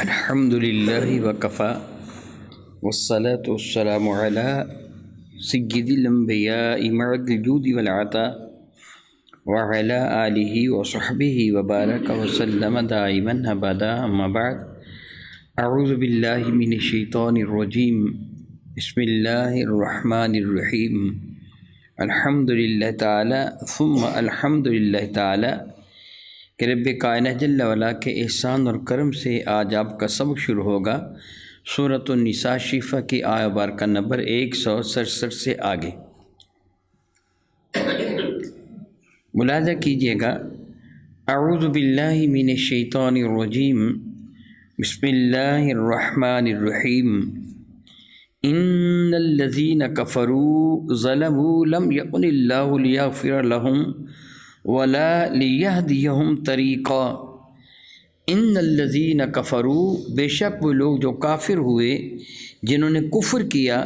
الحمد للہ وکفا والصلاة والسلام علی سید الانبیاء معد الجود والعطا وعلی آلہ وصحبہ وبارک وسلم دائما ابدا اما بعد اعوذ باللہ من الشیطان الرجیم بسم اللہ الرحمن الرحیم الحمد للہ تعالی ثم الحمد للہ تعالی کہ رب کائنات جل وعلا کے احسان اور کرم سے آج آپ کا سبق شروع ہوگا سورۃ النساء شفا کی آیہ بارکہ نمبر 167 سے آگے۔ ملاحظہ کیجئے گا، اعوذ باللہ من الشیطان الرجیم بسم اللہ الرحمن الرحیم ان الذین کفروا ظلموا لم یکن اللہ لیغفر لهم ولا لیہدیہم طریقا۔ ان الذین کفروا، بے شک وہ لوگ جو کافر ہوئے، جنہوں نے کفر کیا،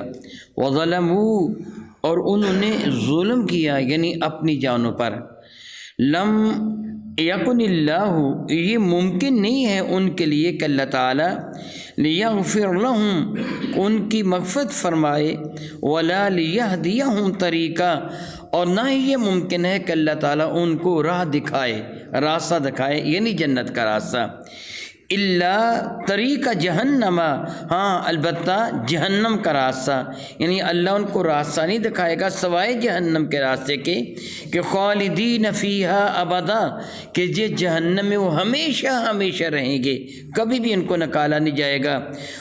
وظلموا، اور انہوں نے ظلم کیا یعنی اپنی جانوں پر، لم یکن اللہ، یہ ممکن نہیں ہے ان کے لیے کہ اللہ تعالیٰ لیغفر لہم، ان کی مغفرت فرمائے، ولا لیہدیہم طریقا، اور نہ ہی یہ ممکن ہے کہ اللہ تعالیٰ ان کو راہ دکھائے، راستہ دکھائے یعنی جنت کا راستہ، اللہ طریقہ جہنم، ہاں البتہ جہنم کا راستہ، یعنی اللہ ان کو راستہ نہیں دکھائے گا سوائے جہنم کے راستے کے، کہ خالدین فیہا ابدا، کہ یہ جہنم میں وہ ہمیشہ ہمیشہ رہیں گے، کبھی بھی ان کو نکالا نہیں جائے گا۔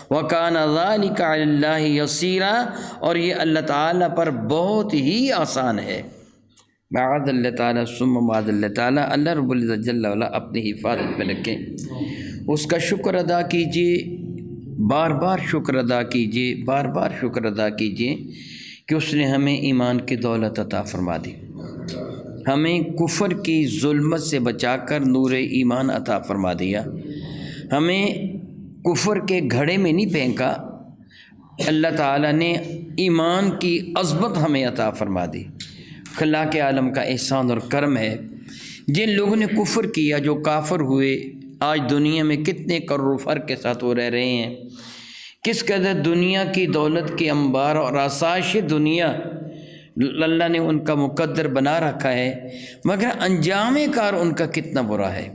وَكَانَ ذَلِكَ عَلَى اللَّهِ يَسِيرًا، اور یہ اللہ تعالیٰ پر بہت ہی آسان ہے۔ معاذ اللہ تعالیٰ ثم معاذ اللہ تعالیٰ، اللہ رب العزت جل وعلا اپنی حفاظت میں رکھیں، اس کا شکر ادا کیجئے، بار بار شکر ادا کیجئے، بار بار شکر ادا کیجئے کہ اس نے ہمیں ایمان کی دولت عطا فرما دی، ہمیں کفر کی ظلمت سے بچا کر نور ایمان عطا فرما دیا، ہمیں کفر کے گھڑے میں نہیں پھینکا، اللہ تعالیٰ نے ایمان کی عظمت ہمیں عطا فرما دی۔ خلاق عالم کا احسان اور کرم ہے، جن لوگوں نے کفر کیا، جو کافر ہوئے، آج دنیا میں کتنے کروڑ فرق کے ساتھ وہ رہ رہے ہیں، کس قدر دنیا کی دولت کے انبار اور آسائش دنیا اللہ نے ان کا مقدر بنا رکھا ہے، مگر انجام کار ان کا کتنا برا ہے،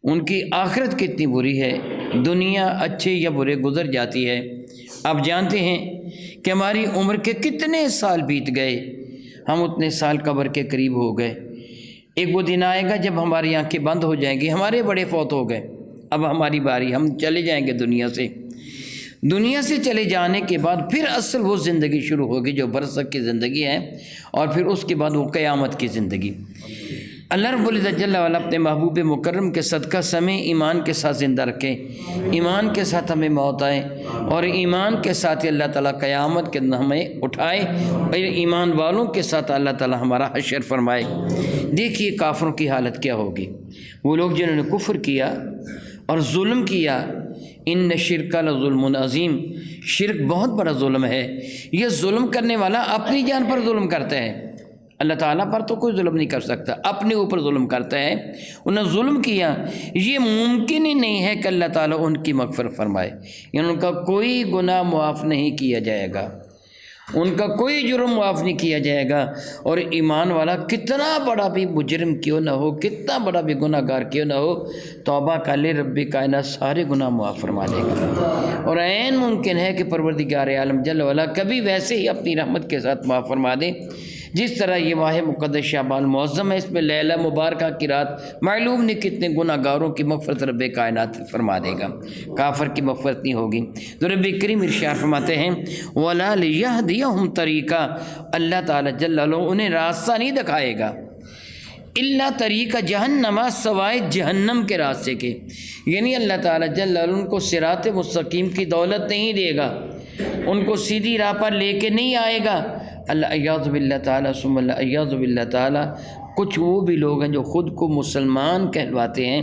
ان کی آخرت کتنی بری ہے۔ دنیا اچھے یا برے گزر جاتی ہے۔ آپ جانتے ہیں کہ ہماری عمر کے کتنے سال بیت گئے، ہم اتنے سال قبر کے قریب ہو گئے۔ ایک وہ دن آئے گا جب ہماری آنکھیں بند ہو جائیں گی، ہمارے بڑے فوت ہو گئے، اب ہماری باری، ہم چلے جائیں گے دنیا سے۔ دنیا سے چلے جانے کے بعد پھر اصل وہ زندگی شروع ہوگی جو برزخ کی زندگی ہے، اور پھر اس کے بعد وہ قیامت کی زندگی۔ اللہ رب العزت جل وعلا اپنے محبوب مکرم کے صدقہ سمے ایمان کے ساتھ زندہ رکھے، ایمان کے ساتھ ہمیں موت آئے، اور ایمان کے ساتھ ہی اللہ تعالیٰ قیامت کے دن ہمیں اٹھائے، اور ایمان والوں کے ساتھ اللہ تعالیٰ ہمارا حشر فرمائے۔ دیکھیے کافروں کی حالت کیا ہوگی، وہ لوگ جنہوں نے کفر کیا اور ظلم کیا۔ ان شرک لظلم عظیم، شرک بہت بڑا ظلم ہے۔ یہ ظلم کرنے والا اپنی جان پر ظلم کرتا ہے، اللہ تعالیٰ پر تو کوئی ظلم نہیں کر سکتا، اپنے اوپر ظلم کرتا ہے۔ انہوں نے ظلم کیا، یہ ممکن ہی نہیں ہے کہ اللہ تعالیٰ ان کی مغفرت فرمائے، یعنی ان کا کوئی گناہ معاف نہیں کیا جائے گا، ان کا کوئی جرم معاف نہیں کیا جائے گا۔ اور ایمان والا کتنا بڑا بھی مجرم کیوں نہ ہو، کتنا بڑا بھی گناہ گار کیوں نہ ہو، توبہ کر لے، رب کائنات سارے گناہ معاف فرما دے گا۔ اور عین ممکن ہے کہ پروردگار عالم جل وعلا کبھی ویسے ہی اپنی رحمت کے ساتھ معاف فرما دے، جس طرح یہ ماہ مقدس شعبان معظم ہے، اس میں لیلہ مبارکہ کی رات، معلوم نہیں کتنے گناہ گاروں کی مغفرت رب کائنات فرما دے گا، کافر کی مغفرت نہیں ہوگی۔ تو رب کریم ارشاد فرماتے ہیں وَلَا لِيَهْدِيَهُمْ طَرِيقًا، اللہ تعالیٰ جل وعلا انہیں راستہ نہیں دکھائے گا، اللہ طریقہ جہنم، سوائے جہنم کے راستے کے، یعنی اللہ تعالیٰ جل وعلا ان کو صراط مستقیم کی دولت نہیں دے گا، ان کو سیدھی راہ پر لے کے نہیں آئے گا۔ اللہ اعوذ باللہ تعالیٰ ثم اللہ اعوذ باللہ تعالیٰ، کچھ وہ بھی لوگ ہیں جو خود کو مسلمان کہلواتے ہیں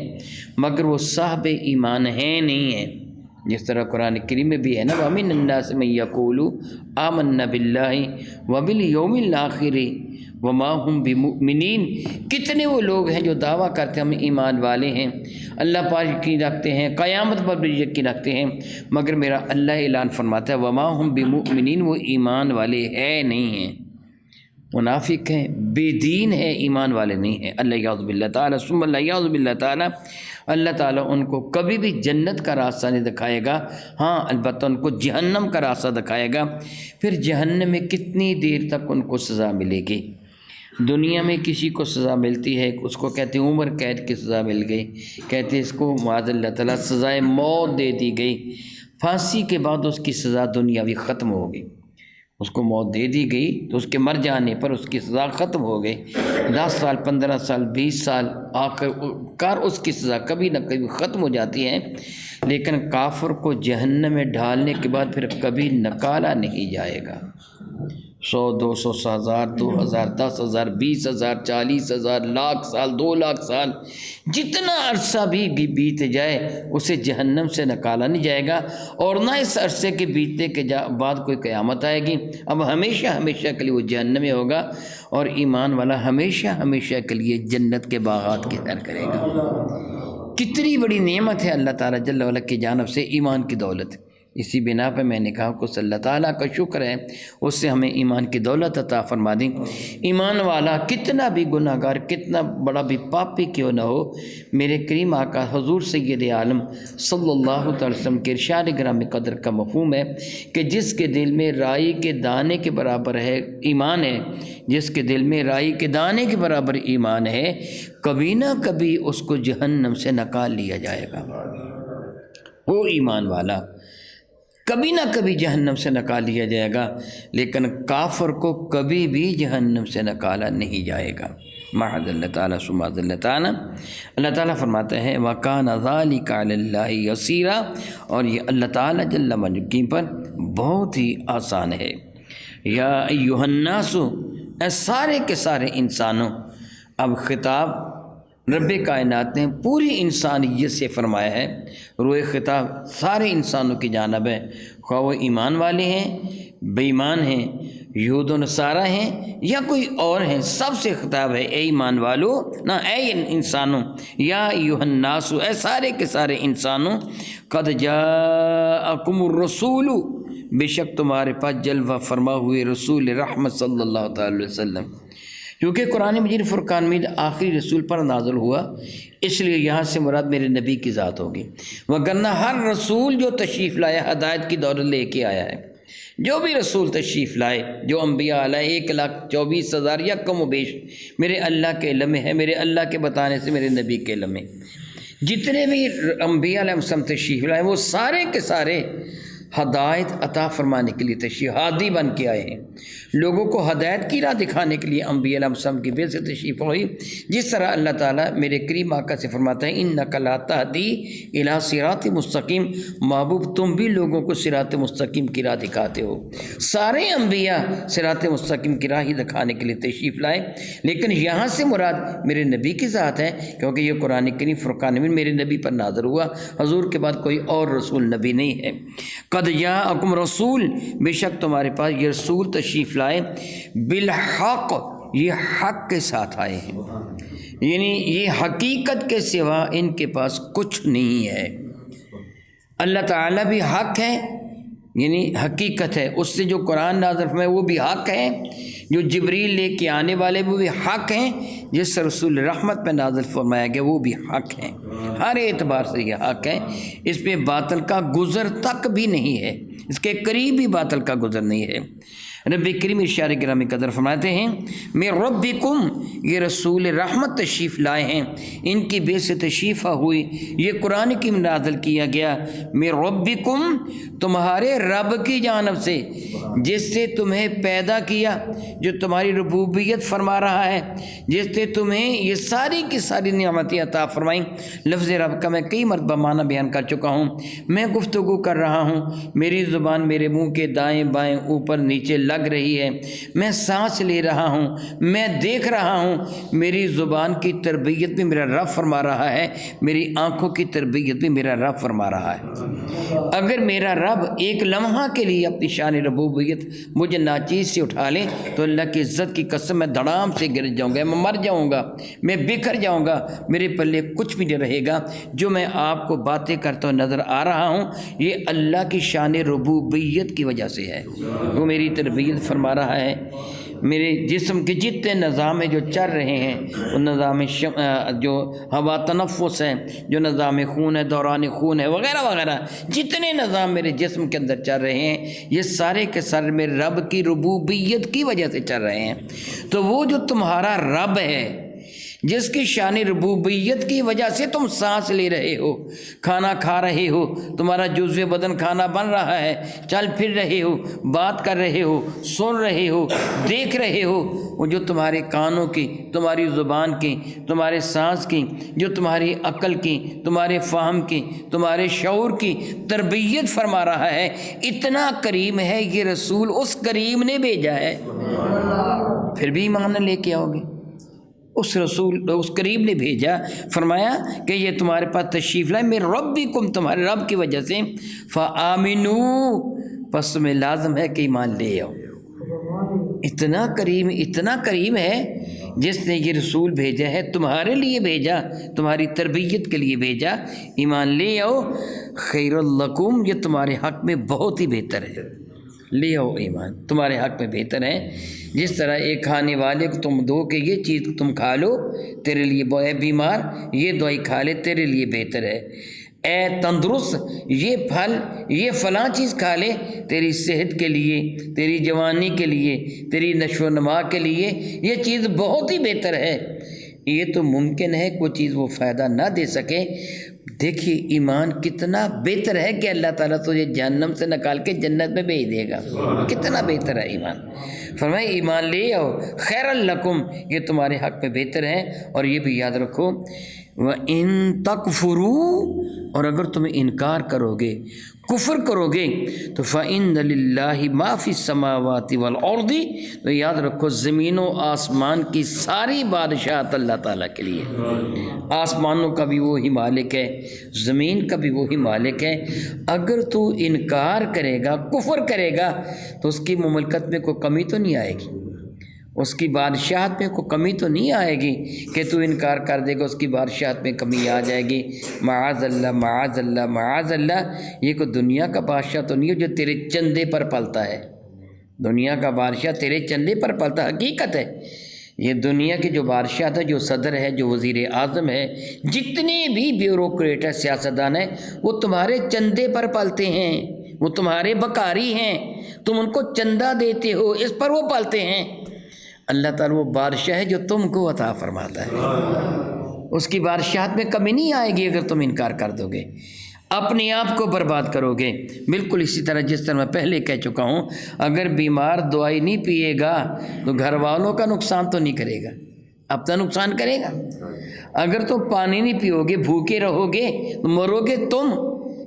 مگر وہ صاحب ایمان ہیں نہیں ہیں، جس طرح قرآن کریم میں بھی ہے نا، وَمِنَ النَّاسِ مَن يَقُولُ آمَنَّا بِاللَّهِ وَبِالْيَوْمِ الْآخِرِ وما ہم بمؤمنین، کتنے وہ لوگ ہیں جو دعویٰ کرتے ہیں ہم ایمان والے ہیں، اللہ پر یقین رکھتے ہیں، قیامت پر بھی یقین رکھتے ہیں، مگر میرا اللہ اعلان فرماتا ہے وما ہم بمؤمنین، وہ ایمان والے ہے نہیں ہیں، منافق ہیں، بے دین ہے، ایمان والے نہیں ہیں۔ اللہ یعوذ باللہ تعالیٰ ثم اللہ یعوذ باللہ تعالیٰ، اللہ تعالیٰ ان کو کبھی بھی جنت کا راستہ نہیں دکھائے گا، ہاں البتہ ان کو جہنم کا راستہ دکھائے گا۔ پھر جہنم میں کتنی دیر تک ان کو سزا ملے گی؟ دنیا میں کسی کو سزا ملتی ہے، اس کو کہتے ہیں عمر قید کی سزا مل گئی، کہتے ہیں اس کو معاذ اللہ تعالیٰ سزائے موت دے دی گئی، پھانسی کے بعد اس کی سزا دنیاوی ختم ہو گئی، اس کو موت دے دی گئی تو اس کے مر جانے پر اس کی سزا ختم ہو گئی، 10 سال 15 سال 20 سال آخر کار اس کی سزا کبھی نہ کبھی ختم ہو جاتی ہے، لیکن کافر کو جہنم میں ڈالنے کے بعد پھر کبھی نکالا نہیں جائے گا۔ 100 200 1000 2000 10,000 20,000 40,000 لاکھ سال 2 لاکھ سال جتنا عرصہ بھی بیت جائے اسے جہنم سے نکالا نہیں جائے گا، اور نہ اس عرصے کے بیتنے کے بعد کوئی قیامت آئے گی۔ اب ہمیشہ ہمیشہ کے لیے وہ جہنم میں ہوگا، اور ایمان والا ہمیشہ ہمیشہ کے لیے جنت کے باغات کی سیر کرے گا۔ کتنی بڑی نعمت ہے اللہ تعالیٰ جل وعلا کی جانب سے ایمان کی دولت۔ اسی بنا پہ میں نے کہا کہ اللہ تعالیٰ کا شکر ہے اس سے ہمیں ایمان کی دولت عطا فرما دی۔ ایمان والا کتنا بھی گناہ گار، کتنا بڑا بھی پاپی کیوں نہ ہو، میرے کریم آقا حضور سید عالم صلی اللہ علیہ وسلم کے ارشاد گرامی قدر کا مفہوم ہے کہ جس کے دل میں رائی کے دانے کے برابر ہے ایمان ہے، جس کے دل میں رائی کے دانے کے برابر ایمان ہے، کبھی نہ کبھی اس کو جہنم سے نکال لیا جائے گا۔ وہ ایمان والا کبھی نہ کبھی جہنم سے نکال لیا جائے گا، لیکن کافر کو کبھی بھی جہنم سے نکالا نہیں جائے گا۔ معاذ اللہ تعالیٰ سماذ اللہ تعالیٰ۔ اللہ تعالیٰ فرماتے ہیں وَكَانَ ذَلِكَ عَلَى اللَّهِ يَسِيرًا، اور یہ اللہ تعالیٰ جل مجدہ پر بہت ہی آسان ہے۔ یا ایھا الناس، اے سارے کے سارے انسانوں، اب خطاب رب کائنات نے پوری انسانیت سے فرمایا ہے، روئے خطاب سارے انسانوں کی جانب ہے، خواہ وہ ایمان والے ہیں، بے ایمان ہیں، یہود و نصارہ ہیں یا کوئی اور ہیں، سب سے خطاب ہے، اے ایمان والو نہ اے انسانوں، یا ایھا الناس، اے سارے کے سارے انسانوں، قد جاءکم الرسول، بے شک تمہارے پاس جلوہ فرما ہوئے رسول رحمت صلی اللہ تعالی علیہ وسلم۔ کیونکہ قرآن مجید فرقان مجید آخری رسول پر نازل ہوا، اس لیے یہاں سے مراد میرے نبی کی ذات ہوگی، وگرنہ ہر رسول جو تشریف لایا ہدایت کی دولت لے کے آیا ہے۔ جو بھی رسول تشریف لائے، جو انبیاء علیہ 1,24,000 یا کم و بیش میرے اللہ کے علم میں ہے، میرے اللہ کے بتانے سے میرے نبی کے علم میں، جتنے بھی انبیاء علیہ السلام تشریف لائے وہ سارے کے سارے ہدایت عطا فرمانے کے لیے تشریف ہادی بن کے آئے ہیں، لوگوں کو ہدایت کی راہ دکھانے کے لیے انبیاء علیہ السلام کی بے سے تشریف ہوئی۔ جس طرح اللہ تعالیٰ میرے کریم آقا سے فرماتا ہے انک لا تہدی الی صراط مستقیم، محبوب تم بھی لوگوں کو صراط مستقیم کی راہ دکھاتے ہو۔ سارے انبیاء صراط مستقیم کی راہ ہی دکھانے کے لیے تشریف لائے، لیکن یہاں سے مراد میرے نبی کی ذات ہے، کیونکہ یہ قرآن کریم فرقان میں میرے نبی پر نازل ہوا، حضور کے بعد کوئی اور رسول نبی نہیں ہے۔ قد جاءکم رسول، بے شک تمہارے پاس یہ رسول تشریف لائے، بالحق، یہ حق کے ساتھ آئے ہیں، یعنی یہ حقیقت کے سوا ان کے پاس کچھ نہیں ہے۔ اللہ تعالیٰ بھی حق ہے، یعنی حقیقت ہے، اس سے جو قرآن نازل فرمایا وہ بھی حق ہے، جو جبریل لے کے آنے والے وہ بھی حق ہیں، جس سے رسول رحمت میں نازل فرمایا گیا وہ بھی حق ہیں، ہر اعتبار سے یہ حق ہے، اس پہ باطل کا گزر تک بھی نہیں ہے، اس کے قریب بھی باطل کا گزر نہیں ہے۔ رب کریم ارشاد گرامی قدر فرماتے ہیں میں ربکم، یہ رسول رحمت تشریف لائے ہیں، ان کی بے سے تشریف ہوئی، یہ قرآن کی نازل کیا گیا، میں ربکم، تمہارے رب کی جانب سے، جس سے تمہیں پیدا کیا، جو تمہاری ربوبیت فرما رہا ہے، جس سے تمہیں یہ ساری کی ساری نعمتیں عطا فرمائیں۔ لفظ رب کا میں کئی مرتبہ معنی بیان کر چکا ہوں، میں گفتگو کر رہا ہوں، میری زبان میرے منہ کے دائیں بائیں اوپر نیچے لگ رہی ہے، میں سانس لے رہا ہوں، میں دیکھ رہا ہوں، میری زبان کی تربیت بھی میرا رب فرما رہا ہے، میری آنکھوں کی تربیت بھی میرا رب فرما رہا ہے۔ اگر میرا رب ایک لمحہ کے لیے اپنی شان ربوبیت مجھے ناچیز سے اٹھا لے تو اللہ کی عزت کی قسم میں دھڑام سے گر جاؤں گا، میں مر جاؤں گا، میں بکھر جاؤں گا، میرے پلے کچھ بھی نہیں رہے گا۔ جو میں آپ کو باتیں کرتا ہوں نظر آ رہا ہوں، یہ اللہ کی شان ربوبیت کی وجہ سے ہے، وہ میری تربیت فرما رہا ہے۔ میرے جسم کے جتنے نظام جو چل رہے ہیں، وہ نظام جو ہوا تنفس ہے، جو نظام خون ہے، دوران خون ہے، وغیرہ وغیرہ، جتنے نظام میرے جسم کے اندر چل رہے ہیں، یہ سارے کے سارے میرے رب کی ربوبیت کی وجہ سے چل رہے ہیں۔ تو وہ جو تمہارا رب ہے، جس کی شان ربوبیت کی وجہ سے تم سانس لے رہے ہو، کھانا کھا رہے ہو، تمہارا جزو بدن کھانا بن رہا ہے، چل پھر رہے ہو، بات کر رہے ہو، سن رہے ہو، دیکھ رہے ہو، وہ جو تمہارے کانوں کی، تمہاری زبان کی، تمہارے سانس کی، جو تمہاری عقل کی، تمہارے فہم کی، تمہارے شعور کی تربیت فرما رہا ہے، اتنا کریم ہے یہ رسول، اس کریم نے بھیجا ہے، پھر بھی ایمان لے کے آؤ گے۔ اس رسول، اس کریم نے بھیجا، فرمایا کہ یہ تمہارے پاس تشریف لائے میرے ربکم، تمہارے رب کی وجہ سے، فآمنوا، پس تمہیں لازم ہے کہ ایمان لے آؤ۔ اتنا کریم ہے جس نے یہ رسول بھیجا ہے، تمہارے لیے بھیجا، تمہاری تربیت کے لیے بھیجا، ایمان لے آؤ، خیر لکم، یہ تمہارے حق میں بہت ہی بہتر ہے، لے آؤ ایمان، تمہارے حق میں بہتر ہے۔ جس طرح ایک کھانے والے کو تم دو کہ یہ چیز تم کھا لو، تیرے لیے اے بیمار یہ دوائی کھا لے، تیرے لیے بہتر ہے، اے تندرست یہ پھل، یہ فلاں چیز کھا لے، تیری صحت کے لیے، تیری جوانی کے لیے، تیری نشو و نما کے لیے یہ چیز بہت ہی بہتر ہے۔ یہ تو ممکن ہے کوئی چیز وہ فائدہ نہ دے سکے۔ دیکھیے ایمان کتنا بہتر ہے کہ اللہ تعالیٰ تجھے جہنم سے نکال کے جنت میں بھیج دے گا، کتنا بہتر ہے ایمان۔ فرمائے ایمان لے آؤ، خیر لکم، یہ تمہارے حق میں بہتر ہے۔ اور یہ بھی یاد رکھو، وَإِن تَكْفُرُوا، اور اگر تم انکار کرو گے، کفر کرو گے، تو فَإِنَّ لِلَّهِ مَا فِي السَّمَاوَاتِ وَالْأَرْضِ، تو یاد رکھو زمین و آسمان کی ساری بادشاہت اللہ تعالیٰ کے لیے، آسمانوں کا بھی وہی مالک ہے، زمین کا بھی وہی مالک ہے۔ اگر تو انکار کرے گا، کفر کرے گا، تو اس کی مملکت میں کوئی کمی تو نہیں آئے گی، اس کی بادشاہت میں کوئی کمی تو نہیں آئے گی کہ تو انکار کر دے گا، اس کی بادشاہت میں کمی آ جائے گی۔ معاذ اللہ، معاذ اللہ، معاذ اللہ، یہ کوئی دنیا کا بادشاہ تو نہیں ہے جو تیرے چندے پر پلتا ہے، دنیا کا بادشاہ تیرے چندے پر پلتا، حقیقت ہے۔ یہ دنیا کے جو بادشاہ تھا، جو صدر ہے، جو وزیر اعظم ہے، جتنے بھی بیوروکریٹ ہے، سیاستدان ہیں، وہ تمہارے چندے پر پلتے ہیں، وہ تمہارے بکاری ہیں، تم ان کو چندہ دیتے ہو، اس پر وہ پلتے ہیں۔ اللہ تعالیٰ وہ بادشاہ ہے جو تم کو عطا فرماتا ہے، اس کی بادشاہت میں کمی نہیں آئے گی اگر تم انکار کر دو گے، اپنے آپ کو برباد کرو گے۔ بالکل اسی طرح جس طرح میں پہلے کہہ چکا ہوں، اگر بیمار دوائی نہیں پیے گا تو گھر والوں کا نقصان تو نہیں کرے گا، اپنا نقصان کرے گا۔ اگر تم پانی نہیں پیو گے، بھوکے رہو گے، مرو گے تم،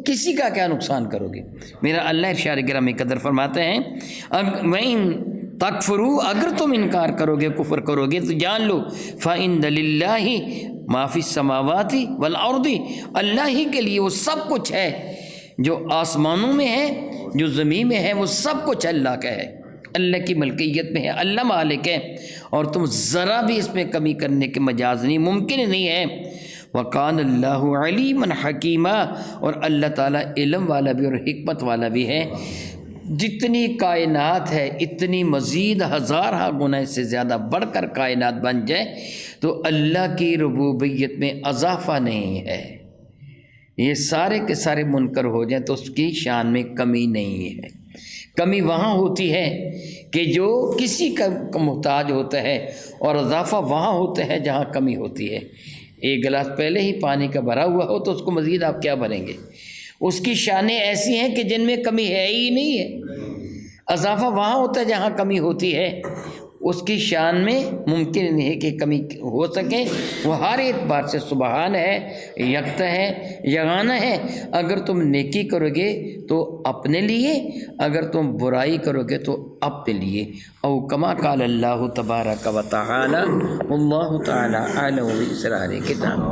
کسی کا کیا نقصان کرو گے؟ میرا اللہ ارشاد گرامی قدر فرماتے ہیں، وَإِن تکفروا، اگر تم انکار کرو گے، کفر کرو گے، تو جان لو فَإِنَّ لِلَّهِ مَا فِي السَّمَاوَاتِ وَالْأَرْضِ، اللہ ہی کے لیے وہ سب کچھ ہے جو آسمانوں میں ہے، جو زمین میں ہے، وہ سب کچھ اللہ کا ہے، اللہ کی ملکیت میں ہے، اللہ مالک ہے، اور تم ذرا بھی اس میں کمی کرنے کے مجاز نہیں، ممکن نہیں ہے۔ وَقَانَ اللَّهُ عَلِيمًا حَكِيمًا، اور اللہ تعالیٰ علم والا بھی اور حکمت والا بھی ہے۔ جتنی کائنات ہے، اتنی مزید ہزارہ گنا سے زیادہ بڑھ کر کائنات بن جائے تو اللہ کی ربوبیت میں اضافہ نہیں ہے، یہ سارے کے سارے منکر ہو جائیں تو اس کی شان میں کمی نہیں ہے۔ کمی وہاں ہوتی ہے کہ جو کسی کا محتاج ہوتا ہے، اور اضافہ وہاں ہوتا ہے جہاں کمی ہوتی ہے۔ ایک گلاس پہلے ہی پانی کا بھرا ہوا ہو تو اس کو مزید آپ کیا بھریں گے؟ اس کی شانیں ایسی ہیں کہ جن میں کمی ہے ہی نہیں ہے، اضافہ وہاں ہوتا ہے جہاں کمی ہوتی ہے۔ اس کی شان میں ممکن نہیں ہے کہ کمی ہو سکے، وہ ہر اعتبار سے سبحان ہے، یکتا ہے، یگانہ ہے۔ اگر تم نیکی کرو گے تو اپنے لیے، اگر تم برائی کرو گے تو اپنے لیے۔ او کما قال اللہ تبارک و تعالی، واللہ تعالی اعلم باسرار کتاب۔